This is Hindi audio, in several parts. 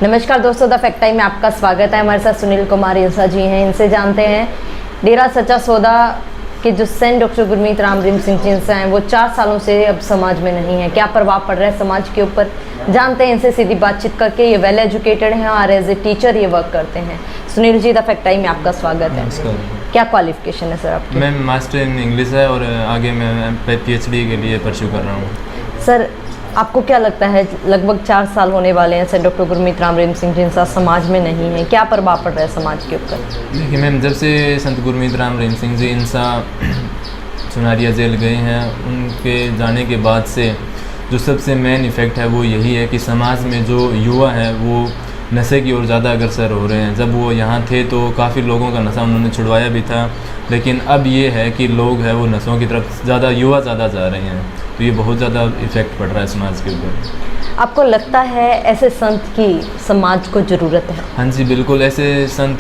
नमस्कार दोस्तों, द फैक्ट टाइम में आपका स्वागत है। हमारे साथ सुनील कुमार इंसा जी हैं, इनसे जानते हैं डेरा सच्चा सौदा के जो सेंट डॉक्टर गुरमीत राम रहीम सिंह जी इंसा हैं वो 4 सालों से अब समाज में नहीं है, क्या प्रभाव पड़ रहा है समाज के ऊपर, जानते हैं इनसे सीधी बातचीत करके। ये वेल एजुकेटेड हैं और एज ए टीचर ये वर्क करते हैं। Sunil ji, the fact time में आपका स्वागत है। क्या क्वालिफिकेशन है सर आपकी? मैं मास्टर इन इंग्लिश है और आगे मैं PhD के लिए परस्यू कर रहा हूँ। सर, आपको क्या लगता है लगभग 4 साल होने वाले हैं सेंट डॉक्टर गुरमीत राम रहीम सिंह जी इंसा समाज में नहीं है, क्या प्रभाव पड़ रहा है समाज के ऊपर? देखिए मैम, जब से संत गुरमीत राम रहीम सिंह जी इंसा सुनारिया जेल गए हैं, उनके जाने के बाद से जो सबसे मेन इफ़ेक्ट है वो यही है कि समाज में जो युवा है वो नशे की ओर ज़्यादा अग्रसर हो रहे हैं। जब वो यहाँ थे तो काफ़ी लोगों का नशा उन्होंने छुड़वाया भी था, लेकिन अब ये है कि लोग हैं वो नशों की तरफ ज़्यादा, युवा ज़्यादा जा रहे हैं, तो ये बहुत ज़्यादा इफ़ेक्ट पड़ रहा है समाज के ऊपर। आपको लगता है ऐसे संत की समाज को ज़रूरत है? हाँ जी बिल्कुल, ऐसे संत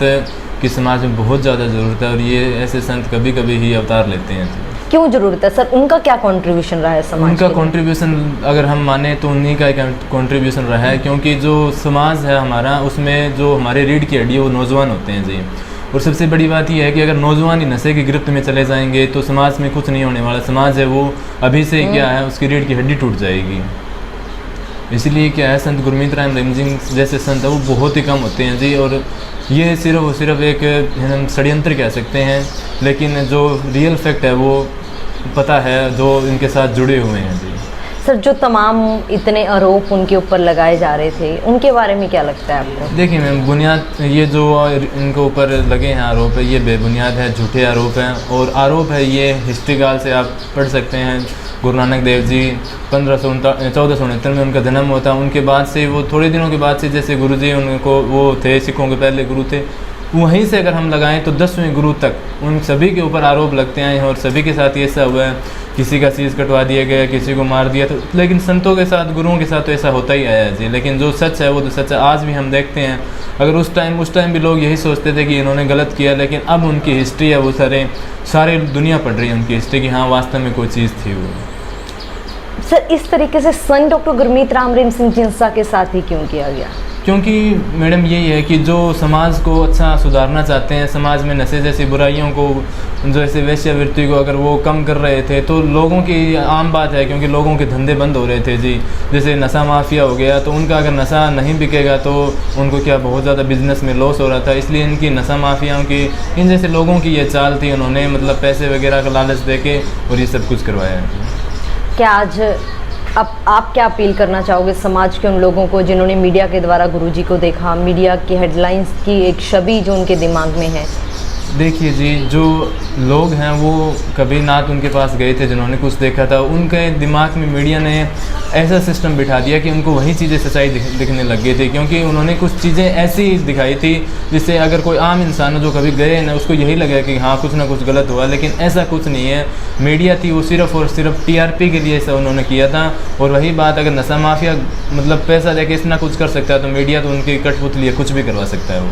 की समाज में बहुत ज़्यादा ज़रूरत है और ये ऐसे संत कभी कभी ही अवतार लेते हैं। क्यों ज़रूरत है सर? उनका क्या कंट्रीब्यूशन रहा है समाज? उनका कंट्रीब्यूशन अगर हम माने तो उन्हीं का कंट्रीब्यूशन रहा है, क्योंकि जो समाज है हमारा, उसमें जो हमारे रीढ़ की हड्डी है वो नौजवान होते हैं जी। और सबसे बड़ी बात यह है कि अगर नौजवान ही नशे की गिरफ्त में चले जाएंगे तो समाज में कुछ नहीं होने वाला। समाज है वो अभी से क्या है, उसकी रीढ़ की हड्डी टूट जाएगी। इसलिए क्या है, संत गुरमीत राम रहीम सिंह जैसे संत है वो बहुत ही कम होते हैं जी। और ये सिर्फ एक हम षड्यंत्र कह सकते हैं, लेकिन जो रियल फैक्ट है वो पता है जो इनके साथ जुड़े हुए हैं जी। सर, जो तमाम इतने आरोप उनके ऊपर लगाए जा रहे थे, उनके बारे में क्या लगता है आपको? देखिए मैम, बुनियाद ये जो इनके ऊपर लगे हैं आरोप है, ये बेबुनियाद है, झूठे आरोप हैं। और आरोप है ये हिस्ट्री काल से आप पढ़ सकते हैं। गुरु नानक देव जी 1469 में उनका जन्म हुआ था। उनके बाद से वो थोड़े दिनों के बाद से, जैसे गुरु जी उनको वो थे, सिखों के पहले गुरु थे, वहीं से अगर हम लगाएं तो 10वें गुरु तक उन सभी के ऊपर आरोप लगते आए हैं और सभी के साथ ये ऐसा हुआ है। किसी का शीश कटवा दिया गया, किसी को मार दिया, तो लेकिन संतों के साथ, गुरुओं के साथ तो ऐसा होता ही आया है जी। लेकिन जो सच है वो तो सच है, आज भी हम देखते हैं। अगर उस टाइम भी लोग यही सोचते थे कि इन्होंने गलत किया, लेकिन अब उनकी हिस्ट्री है वो सारे दुनिया पढ़ रही है उनकी हिस्ट्री की हाँ वास्तव में कोई चीज़ थी वो। सर, इस तरीके से संत डॉक्टर गुरमीत राम रहीम सिंह जी इंसा के साथ ही क्यों किया गया? क्योंकि मैडम यही है कि जो समाज को अच्छा सुधारना चाहते हैं, समाज में नशे जैसी बुराइयों को, जैसे वेश्यावृत्ति को अगर वो कम कर रहे थे तो लोगों की आम बात है, क्योंकि लोगों के धंधे बंद हो रहे थे जी। जैसे नशा माफिया हो गया, तो उनका अगर नशा नहीं बिकेगा तो उनको क्या बहुत ज़्यादा बिजनेस में लॉस हो रहा था। इसलिए इनकी नशा माफियाओं की, इन जैसे लोगों की ये चाल थी, उन्होंने मतलब पैसे वगैरह का लालच दे के और ये सब कुछ करवाया है। क्या आज अब आप क्या अपील करना चाहोगे समाज के उन लोगों को जिन्होंने मीडिया के द्वारा गुरुजी को देखा, मीडिया की हेडलाइंस की एक छवि जो उनके दिमाग में है? देखिए जी, जो लोग हैं वो कभी ना तो उनके पास गए थे जिन्होंने कुछ देखा था, उनके दिमाग में मीडिया ने ऐसा सिस्टम बिठा दिया कि उनको वही चीज़ें सच्चाई दिखने लग गई थी। क्योंकि उन्होंने कुछ चीज़ें ऐसी दिखाई थी जिससे अगर कोई आम इंसान जो कभी गए ना, उसको यही लगा कि हाँ कुछ ना कुछ गलत हुआ, लेकिन ऐसा कुछ नहीं है। मीडिया थी वो सिर्फ और सिर्फ TRP के लिए ऐसा उन्होंने किया था। और वही बात, अगर नशा माफिया मतलब पैसा देके इतना कुछ कर सकता है तो मीडिया तो उनकी कठपुतली है, कुछ भी करवा सकता है वो।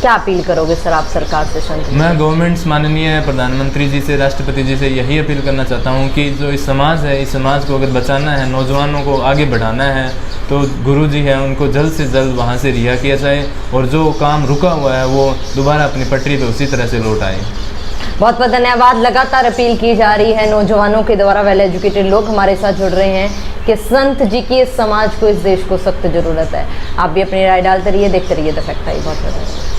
क्या अपील करोगे सर आप सरकार से? संत, मैं गवर्नमेंट्स माननीय प्रधानमंत्री जी से, राष्ट्रपति जी से यही अपील करना चाहता हूँ कि जो इस समाज है, इस समाज को अगर बचाना है, नौजवानों को आगे बढ़ाना है, तो गुरु जी हैं उनको जल्द से जल्द वहाँ से रिहा किया जाए और जो काम रुका हुआ है वो दोबारा अपनी पटरी पे उसी तरह से लौट आए। बहुत बहुत धन्यवाद। लगातार अपील की जा रही है नौजवानों के द्वारा, वेल एजुकेटेड लोग हमारे साथ जुड़ रहे हैं कि संत जी की इस समाज को, इस देश को सख्त ज़रूरत है। आप भी अपनी राय डालते रहिए, देखते रहिए द फैक्ट टाइम। बहुत बहुत